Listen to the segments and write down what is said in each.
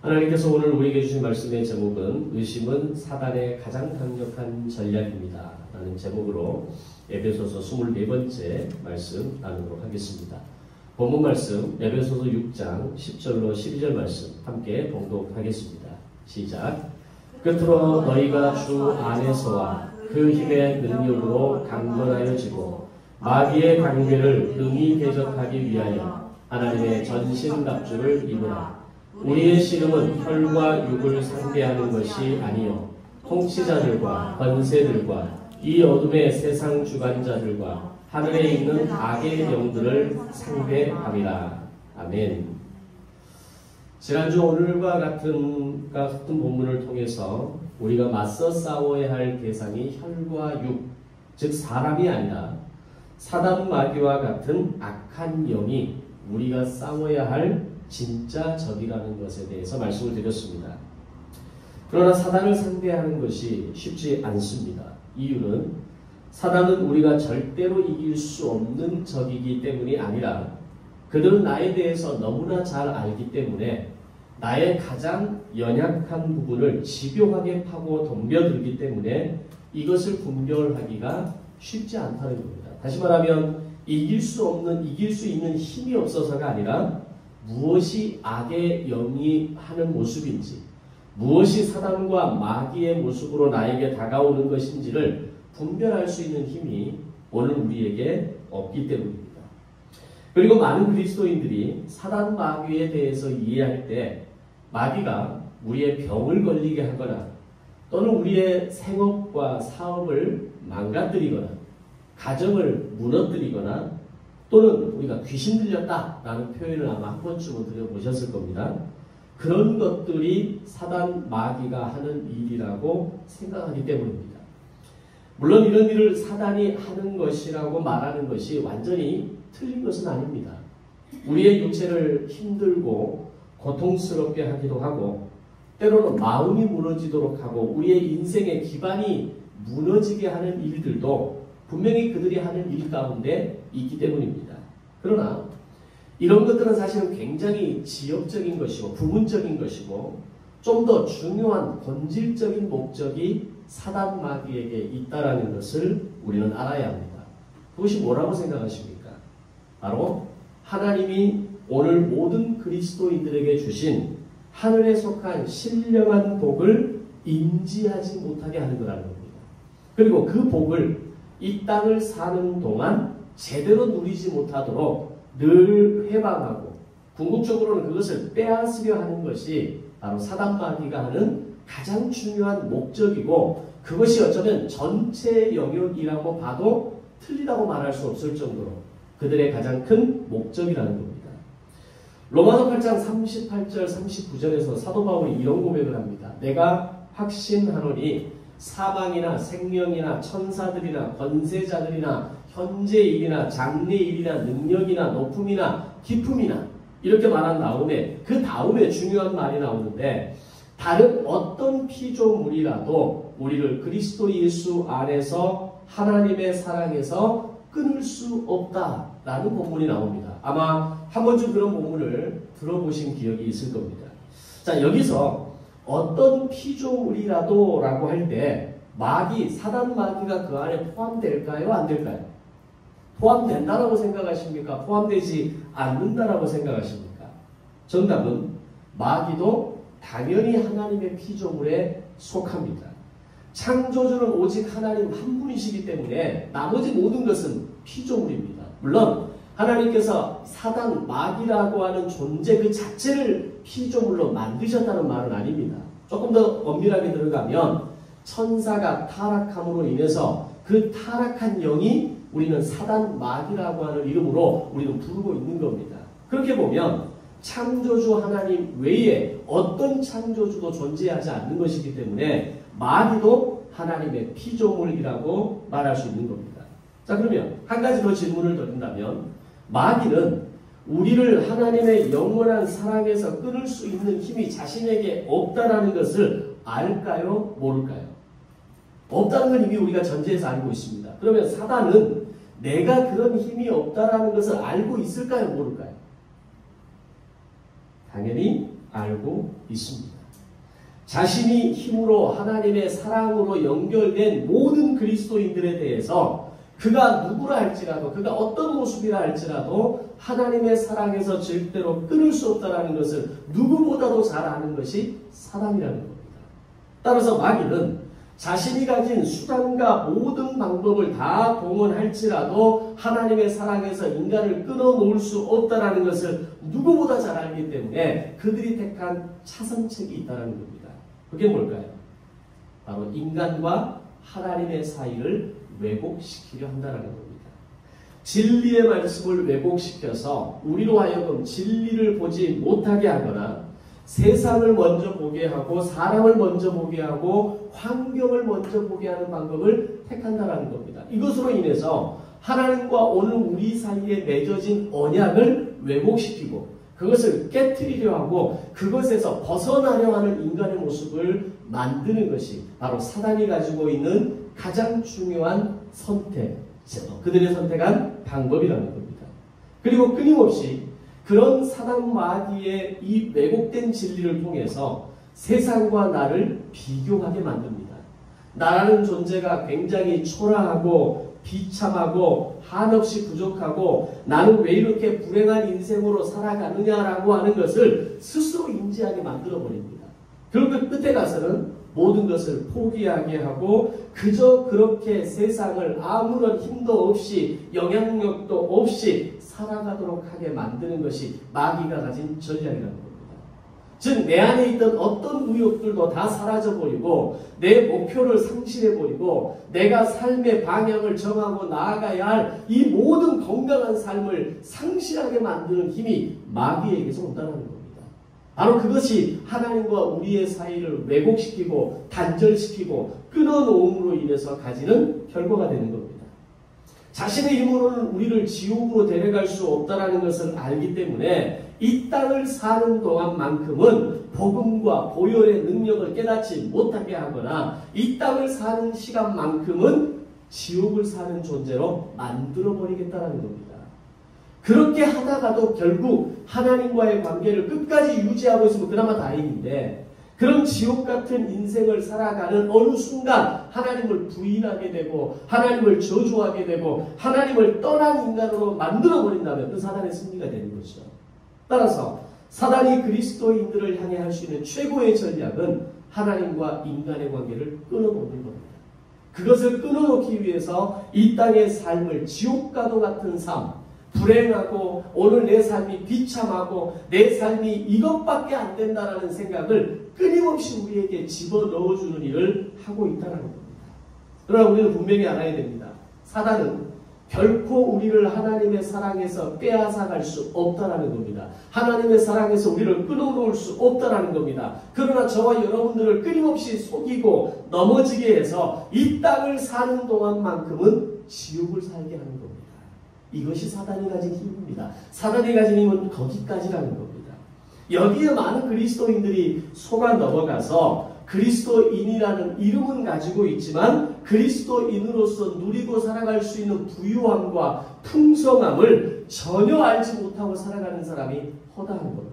하나님께서 오늘 우리에게 주신 말씀의 제목은 의심은 사단의 가장 강력한 전략입니다 라는 제목으로 에베소서 24번째 말씀 나누도록 하겠습니다. 본문 말씀 에베소서 6장 10절로 12절 말씀 함께 봉독하겠습니다. 시작. 끝으로 너희가 주 안에서와 그 힘의 능력으로 강건하여지고 마귀의 강대를 능히 대적하기 위하여 하나님의 전신갑주를 입으라. 우리의 씨름은 혈과 육을 상대하는 것이 아니요 통치자들과 권세들과 이 어둠의 세상 주관자들과 하늘에 있는 악의 영들을 상대함이라. 아멘. 지난주 오늘과 같은 본문을 통해서 우리가 맞서 싸워야 할 대상이 혈과 육, 즉 사람이 아니라 사단 마귀와 같은 악한 영이 우리가 싸워야 할 진짜 적이라는 것에 대해서 말씀을 드렸습니다. 그러나 사단을 상대하는 것이 쉽지 않습니다. 이유는 사단은 우리가 절대로 이길 수 없는 적이기 때문이 아니라 그들은 나에 대해서 너무나 잘 알기 때문에 나의 가장 연약한 부분을 집요하게 파고 덤벼들기 때문에 이것을 분별하기가 쉽지 않다는 겁니다. 다시 말하면 이길 수 있는 힘이 없어서가 아니라 무엇이 악의 영이 하는 모습인지, 무엇이 사단과 마귀의 모습으로 나에게 다가오는 것인지를 분별할 수 있는 힘이 오늘 우리에게 없기 때문입니다. 그리고 많은 그리스도인들이 사단 마귀에 대해서 이해할 때 마귀가 우리의 병을 걸리게 하거나 또는 우리의 생업과 사업을 망가뜨리거나 가정을 무너뜨리거나 또는 우리가 귀신 들렸다라는 표현을 아마 한 번쯤은 들어보셨을 겁니다. 그런 것들이 사단 마귀가 하는 일이라고 생각하기 때문입니다. 물론 이런 일을 사단이 하는 것이라고 말하는 것이 완전히 틀린 것은 아닙니다. 우리의 육체를 힘들고 고통스럽게 하기도 하고 때로는 마음이 무너지도록 하고 우리의 인생의 기반이 무너지게 하는 일들도 분명히 그들이 하는 일 가운데 있기 때문입니다. 그러나 이런 것들은 사실은 굉장히 지역적인 것이고 부분적인 것이고 좀 더 중요한 본질적인 목적이 사단 마귀에게 있다라는 것을 우리는 알아야 합니다. 그것이 뭐라고 생각하십니까? 바로 하나님이 오늘 모든 그리스도인들에게 주신 하늘에 속한 신령한 복을 인지하지 못하게 하는 거라는 겁니다. 그리고 그 복을 이 땅을 사는 동안 제대로 누리지 못하도록 늘 회방하고 궁극적으로는 그것을 빼앗으려 하는 것이 바로 사단 마귀가 하는 가장 중요한 목적이고 그것이 어쩌면 전체 영역이라고 봐도 틀리다고 말할 수 없을 정도로 그들의 가장 큰 목적이라는 겁니다. 로마서 8장 38절 39절에서 사도 바울이 이런 고백을 합니다. 내가 확신하노니 사망이나 생명이나 천사들이나 권세자들이나 현재일이나 장래일이나 능력이나 높음이나 깊음이나 이렇게 말한 다음에 그 다음에 중요한 말이 나오는데 다른 어떤 피조물이라도 우리를 그리스도 예수 안에서 하나님의 사랑에서 끊을 수 없다라는 본문이 나옵니다. 아마 한 번쯤 그런 본문을 들어보신 기억이 있을 겁니다. 자, 여기서 어떤 피조물이라도 라고 할 때 사단 마귀가 그 안에 포함될까요? 안 될까요? 포함된다라고 생각하십니까? 포함되지 않는다라고 생각하십니까? 정답은 마귀도 당연히 하나님의 피조물에 속합니다. 창조주는 오직 하나님 한 분이시기 때문에 나머지 모든 것은 피조물입니다. 물론 하나님께서 사단 마귀라고 하는 존재 그 자체를 피조물로 만드셨다는 말은 아닙니다. 조금 더 엄밀하게 들어가면 천사가 타락함으로 인해서 그 타락한 영이 우리는 사단 마귀라고 하는 이름으로 우리는 부르고 있는 겁니다. 그렇게 보면 창조주 하나님 외에 어떤 창조주도 존재하지 않는 것이기 때문에 마귀도 하나님의 피조물이라고 말할 수 있는 겁니다. 자, 그러면 한 가지 더 질문을 드린다면 마귀는 우리를 하나님의 영원한 사랑에서 끊을 수 있는 힘이 자신에게 없다라는 것을 알까요? 모를까요? 없다는 건 이미 우리가 전제해서 알고 있습니다. 그러면 사단은 내가 그런 힘이 없다라는 것을 알고 있을까요? 모를까요? 당연히 알고 있습니다. 자신이 힘으로 하나님의 사랑으로 연결된 모든 그리스도인들에 대해서 그가 누구라 할지라도 그가 어떤 모습이라 할지라도 하나님의 사랑에서 절대로 끊을 수 없다는 것을 누구보다도 잘 아는 것이 사단이라는 겁니다. 따라서 마귀는 자신이 가진 수단과 모든 방법을 다 동원할지라도 하나님의 사랑에서 인간을 끊어놓을 수 없다는 것을 누구보다 잘 알기 때문에 그들이 택한 차선책이 있다는 겁니다. 그게 뭘까요? 바로 인간과 하나님의 사이를 왜곡시키려 한다는 겁니다. 진리의 말씀을 왜곡시켜서 우리로 하여금 진리를 보지 못하게 하거나 세상을 먼저 보게 하고 사람을 먼저 보게 하고 환경을 먼저 보게 하는 방법을 택한다는 겁니다. 이것으로 인해서 하나님과 오늘 우리 사이에 맺어진 언약을 왜곡시키고 그것을 깨트리려 하고 그것에서 벗어나려 하는 인간의 모습을 만드는 것이 바로 사단이 가지고 있는 가장 중요한 선택, 그들의 선택한 방법이라는 겁니다. 그리고 끊임없이 그런 사단 마귀의 이 왜곡된 진리를 통해서 세상과 나를 비교하게 만듭니다. 나라는 존재가 굉장히 초라하고 비참하고 한없이 부족하고 나는 왜 이렇게 불행한 인생으로 살아가느냐라고 하는 것을 스스로 인지하게 만들어버립니다. 그리고 끝에 가서는 모든 것을 포기하게 하고 그저 그렇게 세상을 아무런 힘도 없이 영향력도 없이 살아가도록 하게 만드는 것이 마귀가 가진 전략이라는 겁니다. 즉 내 안에 있던 어떤 의욕들도 다 사라져버리고 내 목표를 상실해버리고 내가 삶의 방향을 정하고 나아가야 할 이 모든 건강한 삶을 상실하게 만드는 힘이 마귀에게서 온다는 겁니다. 바로 그것이 하나님과 우리의 사이를 왜곡시키고 단절시키고 끊어놓음으로 인해서 가지는 결과가 되는 겁니다. 자신의 힘으로는 우리를 지옥으로 데려갈 수 없다는 것을 알기 때문에 이 땅을 사는 동안만큼은 복음과 보혈의 능력을 깨닫지 못하게 하거나 이 땅을 사는 시간만큼은 지옥을 사는 존재로 만들어버리겠다는 겁니다. 그렇게 하다가도 결국 하나님과의 관계를 끝까지 유지하고 있으면 그나마 다행인데 그런 지옥 같은 인생을 살아가는 어느 순간 하나님을 부인하게 되고 하나님을 저주하게 되고 하나님을 떠난 인간으로 만들어버린다면 그 사단의 승리가 되는 것이죠. 따라서 사단이 그리스도인들을 향해 할 수 있는 최고의 전략은 하나님과 인간의 관계를 끊어놓는 겁니다. 그것을 끊어놓기 위해서 이 땅의 삶을 지옥과도 같은 삶, 불행하고 오늘 내 삶이 비참하고 내 삶이 이것밖에 안 된다라는 생각을 끊임없이 우리에게 집어넣어주는 일을 하고 있다는 겁니다. 그러나 우리는 분명히 알아야 됩니다. 사단은 결코 우리를 하나님의 사랑에서 빼앗아갈 수 없다는 겁니다. 하나님의 사랑에서 우리를 끊어놓을 수 없다는 겁니다. 그러나 저와 여러분들을 끊임없이 속이고 넘어지게 해서 이 땅을 사는 동안만큼은 지옥을 살게 하는 겁니다. 이것이 사단이 가진 힘입니다. 사단이 가진 힘은 거기까지라는 겁니다. 여기에 많은 그리스도인들이 속아 넘어가서 그리스도인이라는 이름은 가지고 있지만 그리스도인으로서 누리고 살아갈 수 있는 부유함과 풍성함을 전혀 알지 못하고 살아가는 사람이 허다한 겁니다.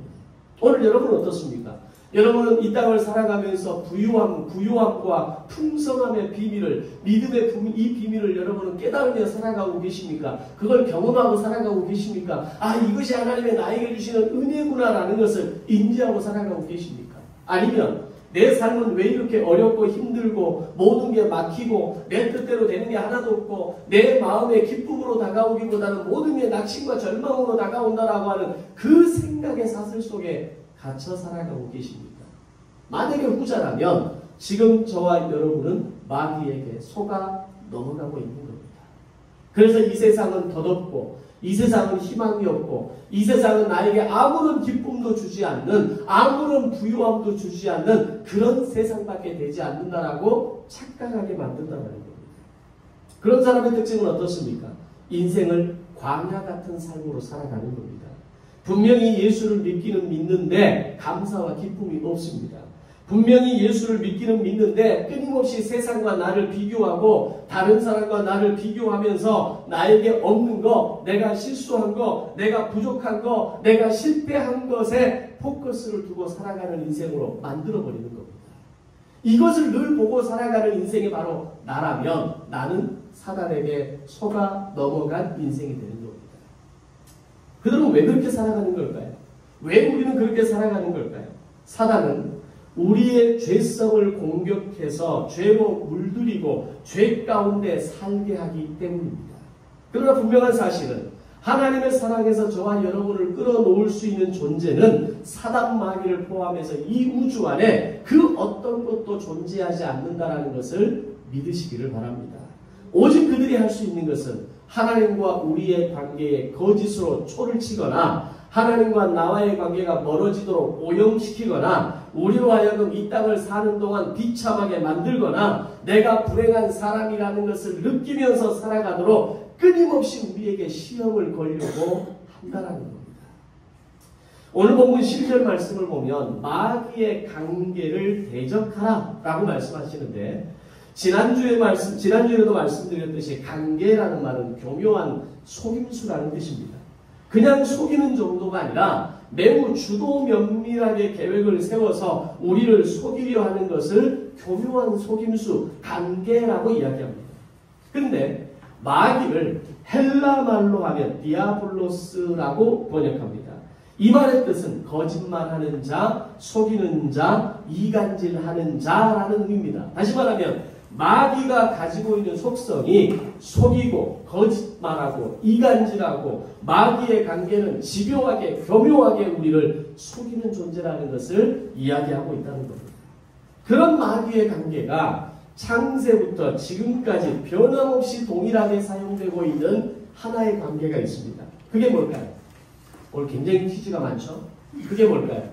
오늘 여러분은 어떻습니까? 여러분은 이 땅을 살아가면서 부유함과 풍성함의 비밀을, 믿음의 이 비밀을 여러분은 깨달으며 살아가고 계십니까? 그걸 경험하고 살아가고 계십니까? 아, 이것이 하나님의 나에게 주시는 은혜구나라는 것을 인지하고 살아가고 계십니까? 아니면 내 삶은 왜 이렇게 어렵고 힘들고 모든 게 막히고 내 뜻대로 되는 게 하나도 없고 내 마음의 기쁨으로 다가오기보다는 모든 게 낙심과 절망으로 다가온다라고 하는 그 생각의 사슬 속에 갇혀 살아가고 계십니까? 만약에 후자라면 지금 저와 여러분은 마귀에게 속아 넘어가고 있는 겁니다. 그래서 이 세상은 덧없고 이 세상은 희망이 없고 이 세상은 나에게 아무런 기쁨도 주지 않는 아무런 부유함도 주지 않는 그런 세상밖에 되지 않는다라고 착각하게 만든다는 겁니다. 그런 사람의 특징은 어떻습니까? 인생을 광야 같은 삶으로 살아가는 겁니다. 분명히 예수를 믿는데 감사와 기쁨이 없습니다. 분명히 예수를 믿는데 끊임없이 세상과 나를 비교하고 다른 사람과 나를 비교하면서 나에게 없는 거, 내가 실수한 거, 내가 부족한 거, 내가 실패한 것에 포커스를 두고 살아가는 인생으로 만들어버리는 겁니다. 이것을 늘 보고 살아가는 인생이 바로 나라면 나는 사단에게 속아 넘어간 인생이 되는 겁니다. 그들은 왜 그렇게 살아가는 걸까요? 왜 우리는 그렇게 살아가는 걸까요? 사단은 우리의 죄성을 공격해서 죄로 물들이고 죄 가운데 살게 하기 때문입니다. 그러나 분명한 사실은 하나님의 사랑에서 저와 여러분을 끌어놓을 수 있는 존재는 사단 마귀를 포함해서 이 우주 안에 그 어떤 것도 존재하지 않는다라는 것을 믿으시기를 바랍니다. 오직 그들이 할 수 있는 것은 하나님과 우리의 관계에 거짓으로 초를 치거나 하나님과 나와의 관계가 멀어지도록 오염시키거나 우리로 하여금 이 땅을 사는 동안 비참하게 만들거나 내가 불행한 사람이라는 것을 느끼면서 살아가도록 끊임없이 우리에게 시험을 걸려고 한다는 겁니다. 오늘 본문 11절 말씀을 보면 마귀의 관계를 대적하라 라고 말씀하시는데 지난주에도 말씀드렸듯이 관계라는 말은 교묘한 속임수라는 뜻입니다. 그냥 속이는 정도가 아니라 매우 주도 면밀하게 계획을 세워서 우리를 속이려 하는 것을 교묘한 속임수, 관계라고 이야기합니다. 그런데 마귀를 헬라 말로 하면 디아블로스라고 번역합니다. 이 말의 뜻은 거짓말하는 자, 속이는 자, 이간질하는 자라는 의미입니다. 다시 말하면 마귀가 가지고 있는 속성이 속이고 거짓말하고 이간질하고 마귀의 관계는 집요하게 교묘하게 우리를 속이는 존재라는 것을 이야기하고 있다는 겁니다. 그런 마귀의 관계가 창세부터 지금까지 변함없이 동일하게 사용되고 있는 하나의 관계가 있습니다. 그게 뭘까요? 오늘 굉장히 퀴즈가 많죠? 그게 뭘까요?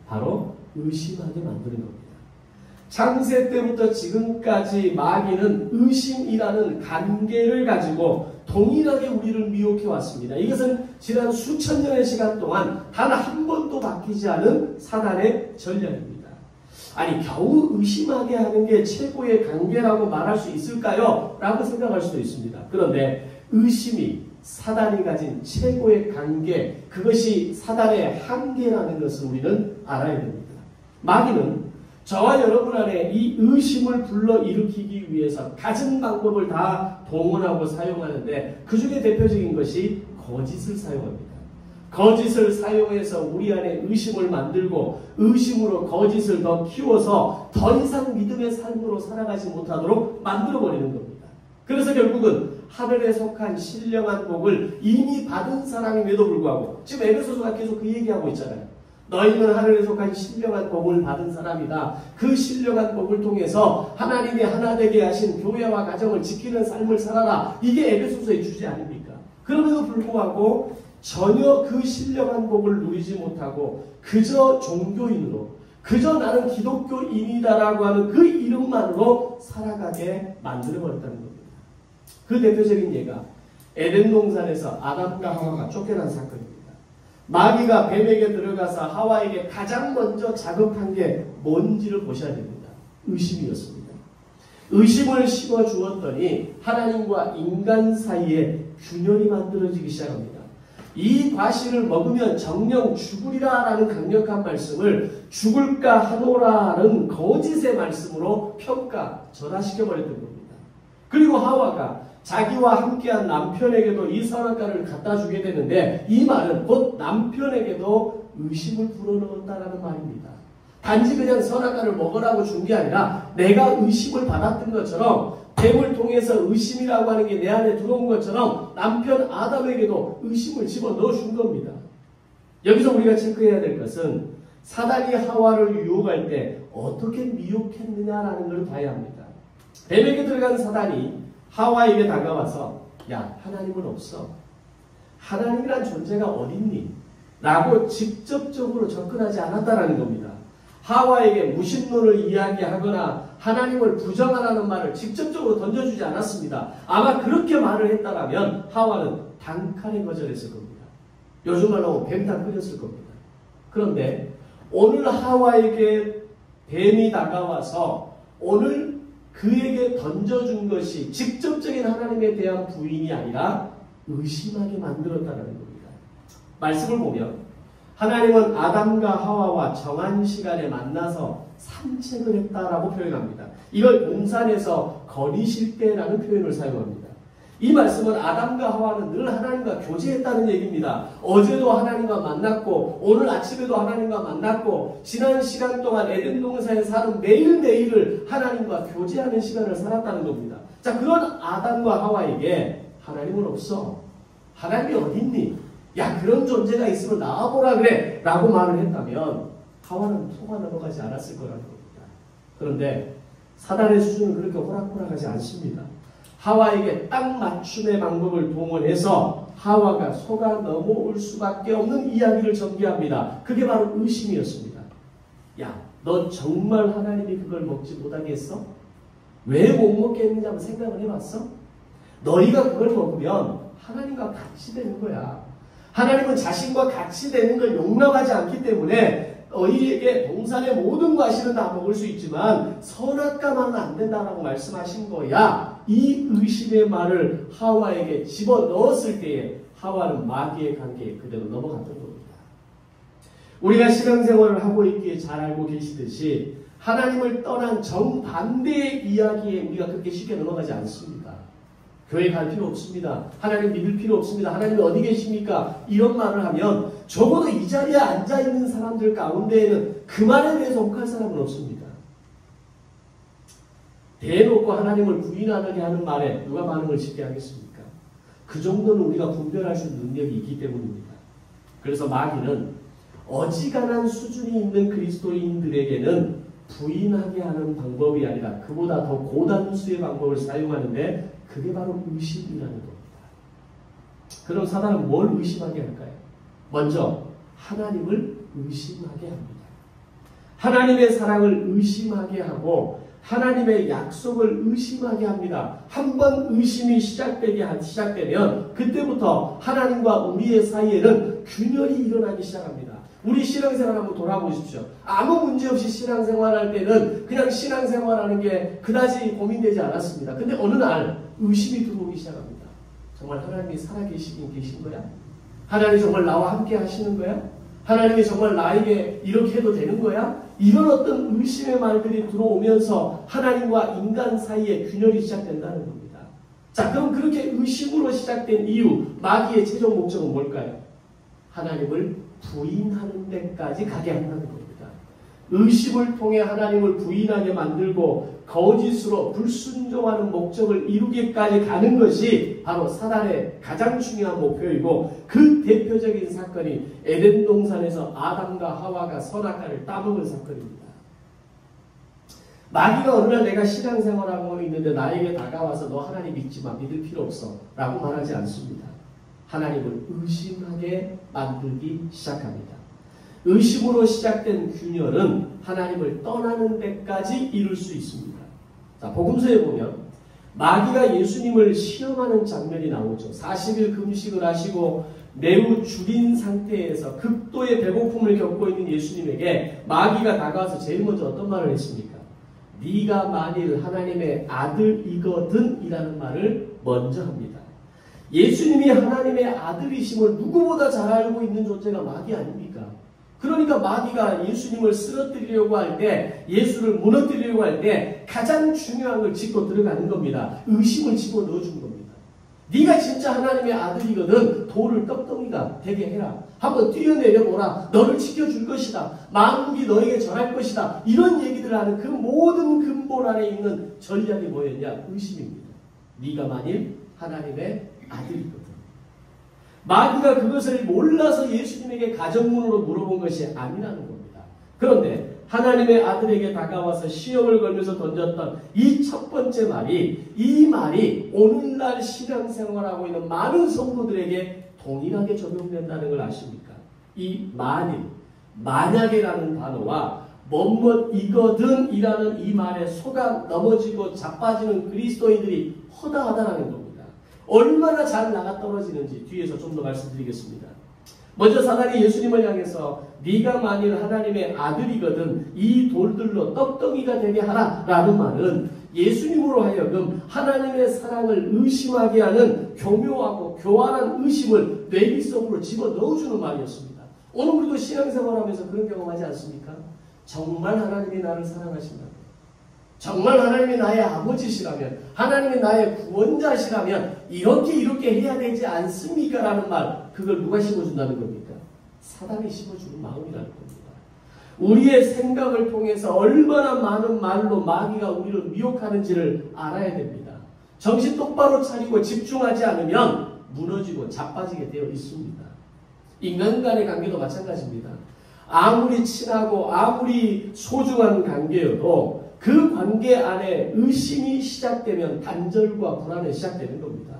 바로 의심하게 만드는 겁니다. 창세 때부터 지금까지 마귀는 의심이라는 관계를 가지고 동일하게 우리를 미혹해 왔습니다. 이것은 지난 수천 년의 시간 동안 단 한 번도 바뀌지 않은 사단의 전략입니다. 아니 겨우 의심하게 하는 게 최고의 관계라고 말할 수 있을까요? 라고 생각할 수도 있습니다. 그런데 의심이 사단이 가진 최고의 관계, 그것이 사단의 한계라는 것을 우리는 알아야 됩니다. 마귀는 저와 여러분 안에 이 의심을 불러일으키기 위해서 가진 방법을 다 동원하고 사용하는데 그 중에 대표적인 것이 거짓을 사용합니다. 거짓을 사용해서 우리 안에 의심을 만들고 의심으로 거짓을 더 키워서 더 이상 믿음의 삶으로 살아가지 못하도록 만들어버리는 겁니다. 그래서 결국은 하늘에 속한 신령한 복을 이미 받은 사람임에도 불구하고 지금 에베소서가 계속 그 얘기하고 있잖아요. 너희는 하늘에 속한 신령한 복을 받은 사람이다. 그 신령한 복을 통해서 하나님이 하나 되게 하신 교회와 가정을 지키는 삶을 살아라. 이게 에베소서의 주제 아닙니까? 그럼에도 불구하고 전혀 그 신령한 복을 누리지 못하고 그저 종교인으로 그저 나는 기독교인이다라고 하는 그 이름만으로 살아가게 만들어버렸다는 겁니다. 그 대표적인 예가 에덴 동산에서 아담과 하와가 쫓겨난 사건입니다. 마귀가 뱀에게 들어가서 하와에게 가장 먼저 자극한 게 뭔지를 보셔야 됩니다. 의심이었습니다. 의심을 심어주었더니 하나님과 인간 사이에 균열이 만들어지기 시작합니다. 이 과실을 먹으면 정령 죽으리라 라는 강력한 말씀을 죽을까 하노라는 거짓의 말씀으로 전화시켜버렸던 겁니다. 그리고 하와가 자기와 함께한 남편에게도 이 선악과를 갖다 주게 되는데 이 말은 곧 남편에게도 의심을 불어넣었다라는 말입니다. 단지 그냥 선악과를 먹으라고 준 게 아니라 내가 의심을 받았던 것처럼 뱀을 통해서 의심이라고 하는 게 내 안에 들어온 것처럼 남편 아담에게도 의심을 집어넣어 준 겁니다. 여기서 우리가 체크해야 될 것은 사단이 하와를 유혹할 때 어떻게 미혹했느냐라는 걸 봐야 합니다. 뱀에게 들어간 사단이 하와에게 다가와서 야 하나님은 없어. 하나님이란 존재가 어딨니? 라고 직접적으로 접근하지 않았다라는 겁니다. 하와에게 무신론을 이야기하거나 하나님을 부정하라는 말을 직접적으로 던져주지 않았습니다. 아마 그렇게 말을 했다라면 하와는 단칼에 거절했을 겁니다. 요즘 말로 뱀탕 끓였을 겁니다. 그런데 오늘 하와에게 뱀이 다가와서 오늘 그에게 던져준 것이 직접적인 하나님에 대한 부인이 아니라 의심하게 만들었다는 겁니다. 말씀을 보면 하나님은 아담과 하와와 정한 시간에 만나서 산책을 했다라고 표현합니다. 이걸 동산에서 거리실 때라는 표현을 사용합니다. 이 말씀은 아담과 하와는 늘 하나님과 교제했다는 얘기입니다. 어제도 하나님과 만났고 오늘 아침에도 하나님과 만났고 지난 시간 동안 에덴 동산에 사는 매일매일을 하나님과 교제하는 시간을 살았다는 겁니다. 자, 그런 아담과 하와에게 하나님은 없어. 하나님이 어딨니? 야, 그런 존재가 있으면 나와보라 그래 라고 말을 했다면 하와는 속아 넘어가지 않았을 거라는 겁니다. 그런데 사단의 수준은 그렇게 호락호락하지 않습니다. 하와에게 딱 맞춤의 방법을 동원해서 하와가 속아 넘어올 수밖에 없는 이야기를 전개합니다. 그게 바로 의심이었습니다. 야, 너 정말 하나님이 그걸 먹지 못하게 했어? 왜 못 먹게 했는지 한번 생각을 해봤어? 너희가 그걸 먹으면 하나님과 같이 되는 거야. 하나님은 자신과 같이 되는 걸 용납하지 않기 때문에 너희에게 동산의 모든 과실은 다 먹을 수 있지만 선악과만은 안 된다라고 말씀하신 거야. 이 의심의 말을 하와에게 집어넣었을 때에 하와는 마귀의 관계에 그대로 넘어갔던 겁니다. 우리가 신앙생활을 하고 있기에 잘 알고 계시듯이 하나님을 떠난 정반대의 이야기에 우리가 그렇게 쉽게 넘어가지 않습니다. 교회 갈 필요 없습니다. 하나님 믿을 필요 없습니다. 하나님 어디 계십니까? 이런 말을 하면 적어도 이 자리에 앉아있는 사람들 가운데에는 그 말에 대해서 혹할 사람은 없습니다. 대놓고 하나님을 부인하게 하는 말에 누가 반응을 쉽게 하겠습니까? 그 정도는 우리가 분별할 수 있는 능력이 있기 때문입니다. 그래서 마귀는 어지간한 수준이 있는 그리스도인들에게는 부인하게 하는 방법이 아니라 그보다 더 고단수의 방법을 사용하는데 그게 바로 의심이라는 겁니다. 그럼 사단은 뭘 의심하게 할까요? 먼저 하나님을 의심하게 합니다. 하나님의 사랑을 의심하게 하고 하나님의 약속을 의심하게 합니다. 한번 의심이 시작되면 그때부터 하나님과 우리의 사이에는 균열이 일어나기 시작합니다. 우리 신앙생활 한번 돌아보십시오. 아무 문제 없이 신앙생활할 때는 그냥 신앙생활하는 게 그다지 고민되지 않았습니다. 근데 어느 날 의심이 들어오기 시작합니다. 정말 하나님이 살아계시긴 계신 거야? 하나님이 정말 나와 함께 하시는 거야? 하나님이 정말 나에게 이렇게 해도 되는 거야? 이런 어떤 의심의 말들이 들어오면서 하나님과 인간 사이에 균열이 시작된다는 겁니다. 자, 그럼 그렇게 의심으로 시작된 이유, 마귀의 최종 목적은 뭘까요? 하나님을 부인하는 데까지 가게 한다는 겁니다. 의심을 통해 하나님을 부인하게 만들고 거짓으로 불순종하는 목적을 이루기까지 가는 것이 바로 사단의 가장 중요한 목표이고 그 대표적인 사건이 에덴 동산에서 아담과 하와가 선악과를 따먹은 사건입니다. 마귀가 어느 날 내가 신앙생활하고 있는데 나에게 다가와서 너 하나님 믿지 마, 믿을 필요 없어 라고 말하지 않습니다. 하나님을 의심하게 만들기 시작합니다. 의심으로 시작된 균열은 하나님을 떠나는 데까지 이룰 수 있습니다. 자, 복음서에 보면 마귀가 예수님을 시험하는 장면이 나오죠. 40일 금식을 하시고 매우 줄인 상태에서 극도의 배고픔을 겪고 있는 예수님에게 마귀가 다가와서 제일 먼저 어떤 말을 했습니까? 네가 만일 하나님의 아들이거든 이라는 말을 먼저 합니다. 예수님이 하나님의 아들이심을 누구보다 잘 알고 있는 존재가 마귀 아닙니까? 그러니까 마귀가 예수님을 쓰러뜨리려고 할 때, 예수를 무너뜨리려고 할 때 가장 중요한 걸 짚고 들어가는 겁니다. 의심을 집어넣어준 겁니다. 네가 진짜 하나님의 아들이거든 돌을 떡덩이가 되게 해라. 한번 뛰어내려보라. 너를 지켜줄 것이다. 만국이 너에게 전할 것이다. 이런 얘기들을 하는 그 모든 근본 안에 있는 전략이 뭐였냐? 의심입니다. 네가 만일 하나님의 아들이거든. 마귀가 그것을 몰라서 예수님에게 가정문으로 물어본 것이 아니라는 겁니다. 그런데 하나님의 아들에게 다가와서 시험을 걸면서 던졌던 이 첫 번째 말이, 이 말이 오늘날 신앙생활하고 있는 많은 성도들에게 동일하게 적용된다는 걸 아십니까? 이 만일, 만약이라는 단어와 뭐뭐이거든 이라는 이 말에 속아 넘어지고 자빠지는 그리스도인들이 허다하다라는 겁니다. 얼마나 잘 나가 떨어지는지 뒤에서 좀 더 말씀드리겠습니다. 먼저 사단이 예수님을 향해서 네가 만일 하나님의 아들이거든 이 돌들로 떡덩이가 되게 하라 라는 말은 예수님으로 하여금 하나님의 사랑을 의심하게 하는 교묘하고 교활한 의심을 뇌리 속으로 집어넣어주는 말이었습니다. 오늘 우리도 신앙생활하면서 그런 경험하지 않습니까? 정말 하나님이 나를 사랑하신다면, 정말 하나님이 나의 아버지시라면, 하나님이 나의 구원자시라면 이렇게 해야 되지 않습니까? 라는 말, 그걸 누가 심어준다는 겁니까? 사단이 심어주는 마음이라는 겁니다. 우리의 생각을 통해서 얼마나 많은 말로 마귀가 우리를 미혹하는지를 알아야 됩니다. 정신 똑바로 차리고 집중하지 않으면 무너지고 자빠지게 되어 있습니다. 인간 간의 관계도 마찬가지입니다. 아무리 친하고 아무리 소중한 관계여도 그 관계 안에 의심이 시작되면 단절과 불안이 시작되는 겁니다.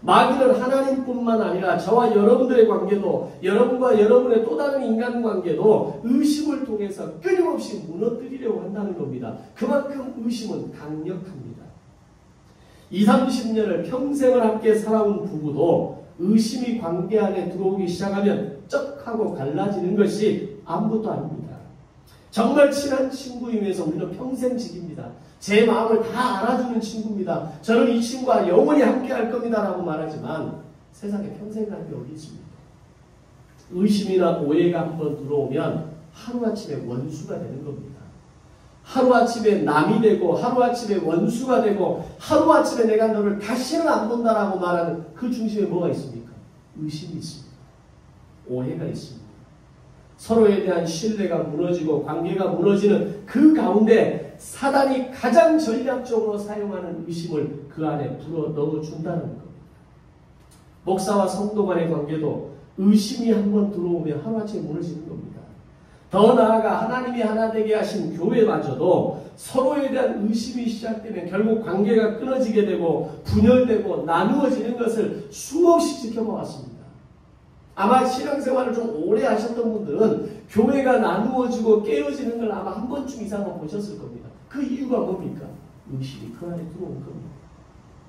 마귀는 하나님뿐만 아니라 저와 여러분들의 관계도, 여러분과 여러분의 또 다른 인간관계도 의심을 통해서 끊임없이 무너뜨리려고 한다는 겁니다. 그만큼 의심은 강력합니다. 20, 30년을 평생을 함께 살아온 부부도 의심이 관계 안에 들어오기 시작하면 쩍하고 갈라지는 것이 아무것도 아닙니다. 정말 친한 친구임에서 우리는 평생 지깁니다. 제 마음을 다 알아주는 친구입니다. 저는 이 친구와 영원히 함께 할 겁니다 라고 말하지만 세상에 평생 갈 게 어디 있습니까? 의심이나 오해가 한번 들어오면 하루아침에 원수가 되는 겁니다. 하루아침에 남이 되고 하루아침에 원수가 되고 하루아침에 내가 너를 다시는 안 본다라고 말하는 그 중심에 뭐가 있습니까? 의심이 있습니다. 오해가 있습니다. 서로에 대한 신뢰가 무너지고 관계가 무너지는 그 가운데 사단이 가장 전략적으로 사용하는 의심을 그 안에 불어 넣어준다는 겁니다. 목사와 성도 간의 관계도 의심이 한번 들어오면 하루아침에 무너지는 겁니다. 더 나아가 하나님이 하나 되게 하신 교회마저도 서로에 대한 의심이 시작되면 결국 관계가 끊어지게 되고 분열되고 나누어지는 것을 수없이 지켜봐왔습니다. 아마 신앙생활을 좀 오래 하셨던 분들은 교회가 나누어지고 깨어지는 걸 아마 한 번쯤 이상은 보셨을 겁니다. 그 이유가 뭡니까? 의심이 그 안에 들어온 겁니다.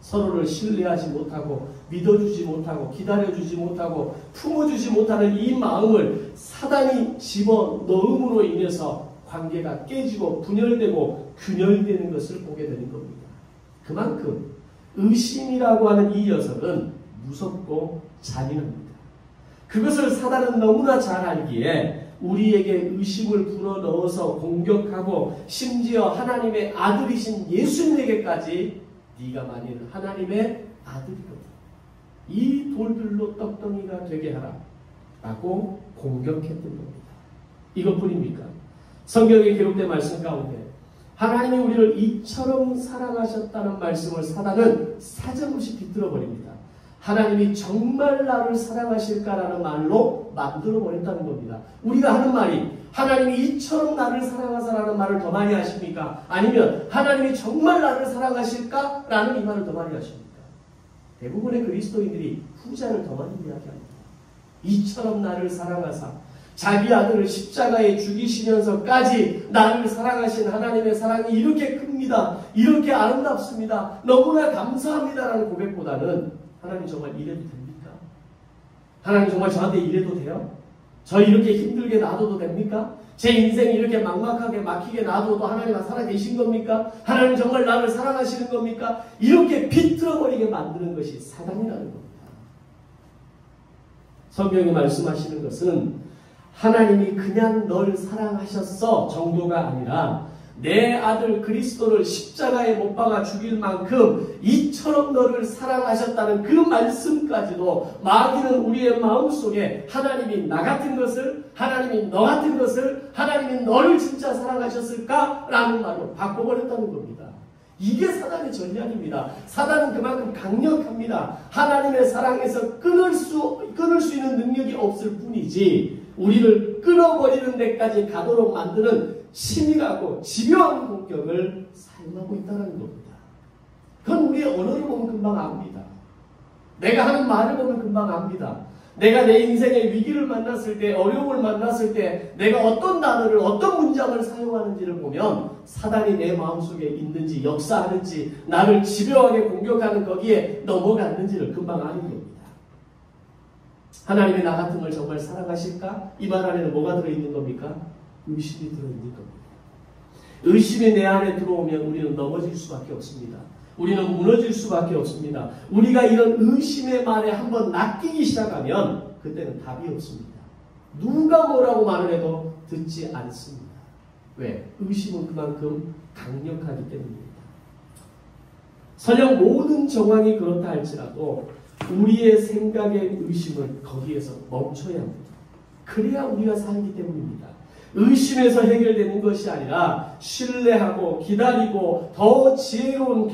서로를 신뢰하지 못하고 믿어주지 못하고 기다려주지 못하고 품어주지 못하는 이 마음을 사단이 집어넣음으로 인해서 관계가 깨지고 분열되고 균열되는 것을 보게 되는 겁니다. 그만큼 의심이라고 하는 이 녀석은 무섭고 잔인합니다. 그것을 사단은 너무나 잘 알기에 우리에게 의심을 불어넣어서 공격하고 심지어 하나님의 아들이신 예수님에게까지 네가 만일 하나님의 아들이로다 이 돌들로 떡덩이가 되게 하라 라고 공격했던 겁니다. 이것뿐입니까? 성경에 기록된 말씀 가운데 하나님이 우리를 이처럼 사랑하셨다는 말씀을 사단은 사정없이 비틀어버립니다. 하나님이 정말 나를 사랑하실까라는 말로 만들어버렸다는 겁니다. 우리가 하는 말이 하나님이 이처럼 나를 사랑하사라는 말을 더 많이 하십니까? 아니면 하나님이 정말 나를 사랑하실까라는 이 말을 더 많이 하십니까? 대부분의 그리스도인들이 후자를 더 많이 이야기합니다. 이처럼 나를 사랑하사 자기 아들을 십자가에 죽이시면서까지 나를 사랑하신 하나님의 사랑이 이렇게 큽니다. 이렇게 아름답습니다. 너무나 감사합니다라는 고백보다는 하나님 정말 이래도 됩니까? 하나님 정말 저한테 이래도 돼요? 저 이렇게 힘들게 놔둬도 됩니까? 제 인생이 이렇게 막막하게 막히게 놔둬도 하나님 살아계신 겁니까? 하나님 정말 나를 사랑하시는 겁니까? 이렇게 비틀어버리게 만드는 것이 사단이라는 겁니다. 성경이 말씀하시는 것은 하나님이 그냥 널 사랑하셨어 정도가 아니라 내 아들 그리스도를 십자가에 못 박아 죽일 만큼 이처럼 너를 사랑하셨다는 그 말씀까지도 마귀는 우리의 마음속에 하나님이 나 같은 것을 하나님이 너 같은 것을 하나님이 너를 진짜 사랑하셨을까라는 말로 바꿔버렸다는 겁니다. 이게 사단의 전략입니다. 사단은 그만큼 강력합니다. 하나님의 사랑에서 끊을 수 있는 능력이 없을 뿐이지 우리를 끊어버리는 데까지 가도록 만드는 치밀하고 집요한 공격을 사용하고 있다는 겁니다. 그건 우리의 언어를 보면 금방 압니다. 내가 하는 말을 보면 금방 압니다. 내가 내 인생의 위기를 만났을 때, 어려움을 만났을 때 내가 어떤 단어를, 어떤 문장을 사용하는지를 보면 사단이 내 마음속에 있는지, 역사하는지, 나를 집요하게 공격하는 거기에 넘어갔는지를 금방 아는 겁니다. 하나님이 나 같은 걸 정말 사랑하실까? 이 말 안에는 뭐가 들어있는 겁니까? 의심이 들어있는 겁니다. 의심이 내 안에 들어오면 우리는 넘어질 수밖에 없습니다. 우리는 무너질 수밖에 없습니다. 우리가 이런 의심의 말에 한번 낚이기 시작하면 그때는 답이 없습니다. 누가 뭐라고 말을 해도 듣지 않습니다. 왜? 의심은 그만큼 강력하기 때문입니다. 설령 모든 정황이 그렇다 할지라도 우리의 생각의 의심은 거기에서 멈춰야 합니다. 그래야 우리가 살기 때문입니다. 의심에서 해결되는 것이 아니라 신뢰하고 기다리고 더 지혜로운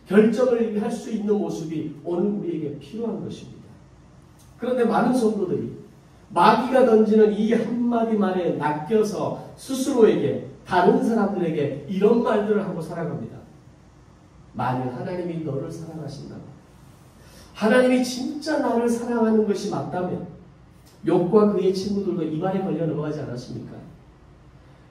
결정을 할 수 있는 모습이 오늘 우리에게 필요한 것입니다. 그런데 많은 성도들이 마귀가 던지는 이 한마디 말에 낚여서 스스로에게, 다른 사람들에게 이런 말들을 하고 살아갑니다. 만일 하나님이 너를 사랑하신다면, 하나님이 진짜 나를 사랑하는 것이 맞다면, 욥과 그의 친구들도 이 말에 걸려 넘어가지 않았습니까?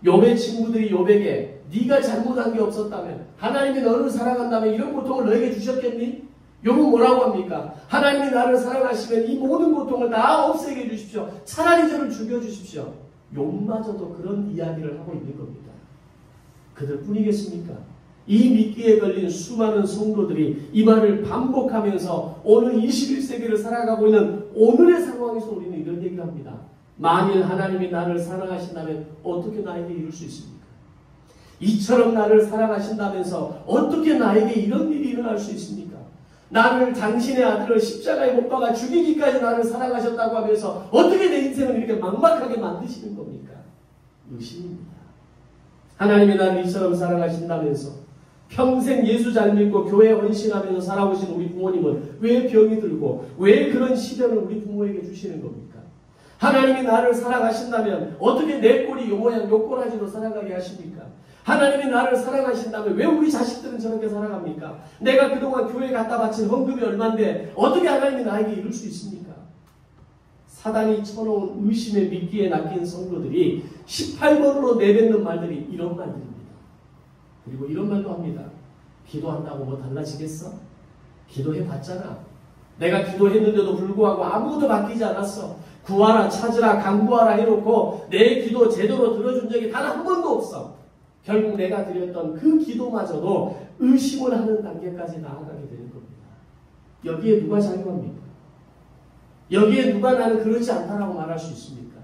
욥의 친구들이 욥에게 네가 잘못한 게 없었다면, 하나님이 너를 사랑한다면 이런 고통을 너에게 주셨겠니? 욥은 뭐라고 합니까? 하나님이 나를 사랑하시면 이 모든 고통을 다 없애게 해주십시오. 차라리 저를 죽여주십시오. 욥마저도 그런 이야기를 하고 있는 겁니다. 그들뿐이겠습니까? 이 미끼에 걸린 수많은 성도들이 이 말을 반복하면서 오늘 21세기를 살아가고 있는 오늘의 상황에서 우리는 이런 얘기를 합니다. 만일 하나님이 나를 사랑하신다면 어떻게 나에게 이룰 수 있습니까? 이처럼 나를 사랑하신다면서 어떻게 나에게 이런 일이 일어날 수 있습니까? 나를 당신의 아들을 십자가에 못 박아 죽이기까지 나를 사랑하셨다고 하면서 어떻게 내 인생을 이렇게 막막하게 만드시는 겁니까? 의심입니다. 하나님이 나를 이처럼 사랑하신다면서 평생 예수 잘 믿고 교회 헌신하면서 살아오신 우리 부모님은 왜 병이 들고 왜 그런 시련을 우리 부모에게 주시는 겁니까? 하나님이 나를 사랑하신다면 어떻게 내 꼴이 요 모양 요 꼬라지로 살아가게 하십니까? 하나님이 나를 사랑하신다면 왜 우리 자식들은 저렇게 살아갑니까? 내가 그동안 교회에 갖다 바친 헌금이 얼만데 어떻게 하나님이 나에게 이룰 수 있습니까? 사단이 쳐놓은 의심의 미끼에 낚인 성도들이 18번으로 내뱉는 말들이 이런 말들입니다. 그리고 이런 말도 합니다. 기도한다고 뭐 달라지겠어? 기도해봤잖아. 내가 기도했는데도 불구하고 아무것도 바뀌지 않았어. 구하라 찾으라 간구하라 해놓고 내 기도 제대로 들어준 적이 단 한 번도 없어. 결국 내가 드렸던 그 기도마저도 의심을 하는 단계까지 나아가게 되는 겁니다. 여기에 누가 작용합니까? 여기에 누가 나는 그러지 않다라고 말할 수 있습니까?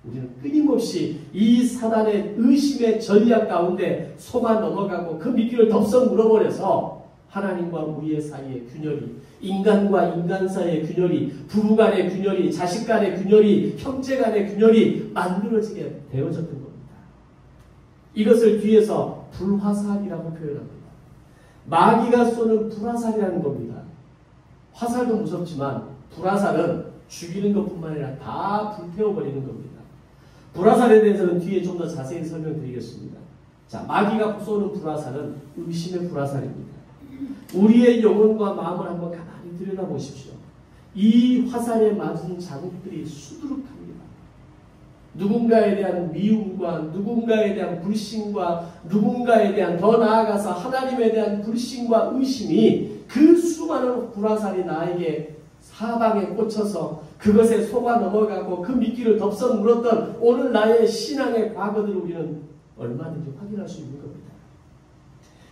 우리는 끊임없이 이 사단의 의심의 전략 가운데 속아 넘어가고 그 미끼를 덥석 물어버려서 하나님과 우리의 사이의 균열이, 인간과 인간 사이의 균열이, 부부 간의 균열이, 자식 간의 균열이, 형제 간의 균열이 만들어지게 되어졌던 겁니다. 이것을 뒤에서 불화살이라고 표현합니다. 마귀가 쏘는 불화살이라는 겁니다. 화살도 무섭지만 불화살은 죽이는 것뿐만 아니라 다 불태워버리는 겁니다. 불화살에 대해서는 뒤에 좀 더 자세히 설명드리겠습니다. 자, 마귀가 쏘는 불화살은 의심의 불화살입니다. 우리의 영혼과 마음을 한번 가만히 들여다보십시오. 이 화살에 맞은 자국들이 수두룩합니다. 누군가에 대한 미움과 누군가에 대한 불신과 누군가에 대한 더 나아가서 하나님에 대한 불신과 의심이 그 수많은 불화살이 나에게 사방에 꽂혀서 그것에 속아 넘어가고 그 미끼를 덥석 물었던 오늘 나의 신앙의 과거들을 우리는 얼마든지 확인할 수 있는 겁니다.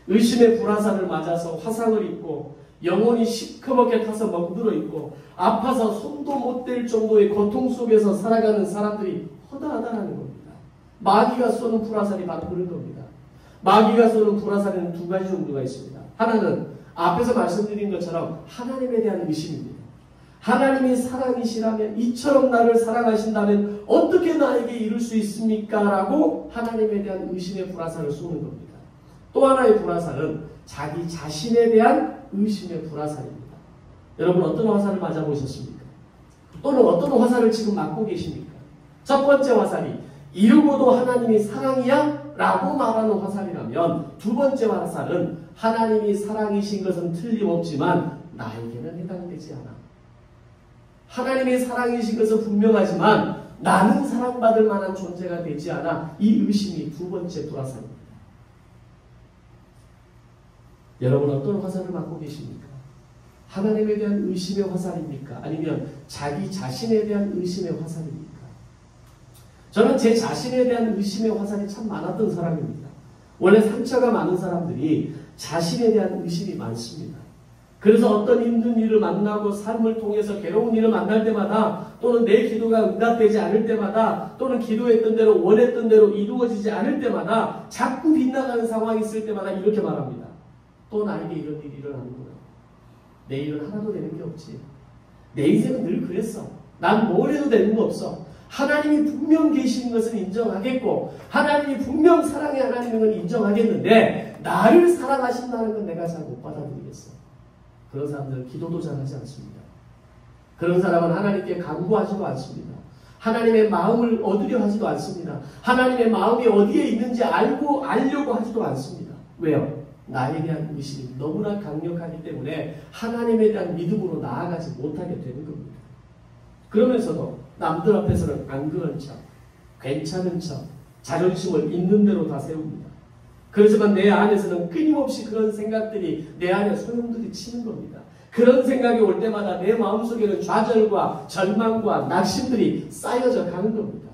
의심의 불화살을 맞아서 화상을 입고 영혼이 시커멓게 타서 멍들어 있고 아파서 손도 못 댈 정도의 고통 속에서 살아가는 사람들이 허다하다는 겁니다. 마귀가 쏘는 불화살이 바로 그런 겁니다. 마귀가 쏘는 불화살에는 두 가지 정도가 있습니다. 하나는 앞에서 말씀드린 것처럼 하나님에 대한 의심입니다. 하나님이 사랑이시라면 이처럼 나를 사랑하신다면 어떻게 나에게 이룰 수 있습니까? 라고 하나님에 대한 의심의 불화살을 쏘는 겁니다. 또 하나의 불화살은 자기 자신에 대한 의심의 불화살입니다. 여러분 어떤 화살을 맞아보셨습니까? 또는 어떤 화살을 지금 맞고 계십니까? 첫 번째 화살이 이루고도 하나님이 사랑이야? 라고 말하는 화살이라면 두 번째 화살은 하나님이 사랑이신 것은 틀림없지만 나에게는 해당되지 않아. 하나님의 사랑이신 것은 분명하지만 나는 사랑받을 만한 존재가 되지 않아. 이 의심이 두 번째 불화살입니다. 여러분 어떤 화살을 맞고 계십니까? 하나님에 대한 의심의 화살입니까? 아니면 자기 자신에 대한 의심의 화살입니까? 저는 제 자신에 대한 의심의 화살이 참 많았던 사람입니다. 원래 상처가 많은 사람들이 자신에 대한 의심이 많습니다. 그래서 어떤 힘든 일을 만나고 삶을 통해서 괴로운 일을 만날 때마다 또는 내 기도가 응답되지 않을 때마다 또는 기도했던 대로 원했던 대로 이루어지지 않을 때마다 자꾸 빗나가는 상황이 있을 때마다 이렇게 말합니다. 또 나에게 이런 일이 일어나는구나. 내 일은 하나도 되는 게 없지. 내 인생은 늘 그랬어. 난 뭘 해도 되는 거 없어. 하나님이 분명 계시는 것은 인정하겠고 하나님이 분명 사랑의 하나님인 건 인정하겠는데 나를 사랑하신다는 건 내가 잘 못 받아들이겠어. 그런 사람들은 기도도 잘하지 않습니다. 그런 사람은 하나님께 간구하지도 않습니다. 하나님의 마음을 얻으려 하지도 않습니다. 하나님의 마음이 어디에 있는지 알려고 하지도 않습니다. 왜요? 나에 대한 의심이 너무나 강력하기 때문에 하나님에 대한 믿음으로 나아가지 못하게 되는 겁니다. 그러면서도 남들 앞에서는 안 그런 척, 괜찮은 척, 자존심을 있는 대로 다 세웁니다. 그렇지만 내 안에서는 끊임없이 그런 생각들이 내 안에 소용돌이 치는 겁니다. 그런 생각이 올 때마다 내 마음속에는 좌절과 절망과 낙심들이 쌓여져 가는 겁니다.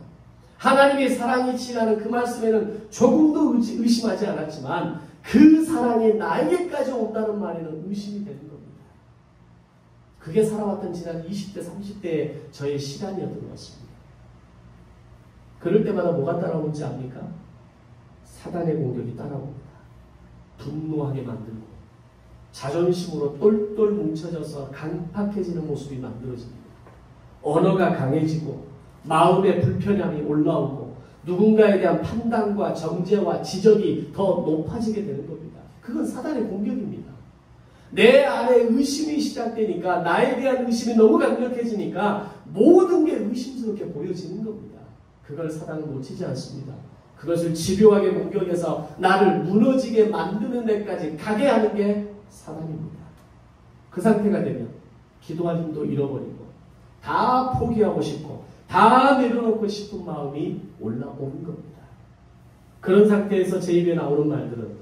하나님의 사랑이 지나는 그 말씀에는 조금도 의심하지 않았지만 그 사랑이 나에게까지 온다는 말에는 의심이 되는 겁니다. 그게 살아왔던 지난 20대, 30대의 저의 시간이었던 것 같습니다. 그럴 때마다 뭐가 따라오는지 압니까? 사단의 공격이 따라옵니다. 분노하게 만들고 자존심으로 똘똘 뭉쳐져서 강팍해지는 모습이 만들어집니다. 언어가 강해지고 마음의 불편함이 올라오고 누군가에 대한 판단과 정죄와 지적이 더 높아지게 되는 겁니다. 그건 사단의 공격입니다. 내 안에 의심이 시작되니까 나에 대한 의심이 너무 강력해지니까 모든 게 의심스럽게 보여지는 겁니다. 그걸 사단은 놓치지 않습니다. 그것을 집요하게 공격해서 나를 무너지게 만드는 데까지 가게 하는 게 사단입니다. 그 상태가 되면 기도할 힘도 잃어버리고 다 포기하고 싶고 다 내려놓고 싶은 마음이 올라오는 겁니다. 그런 상태에서 제 입에 나오는 말들은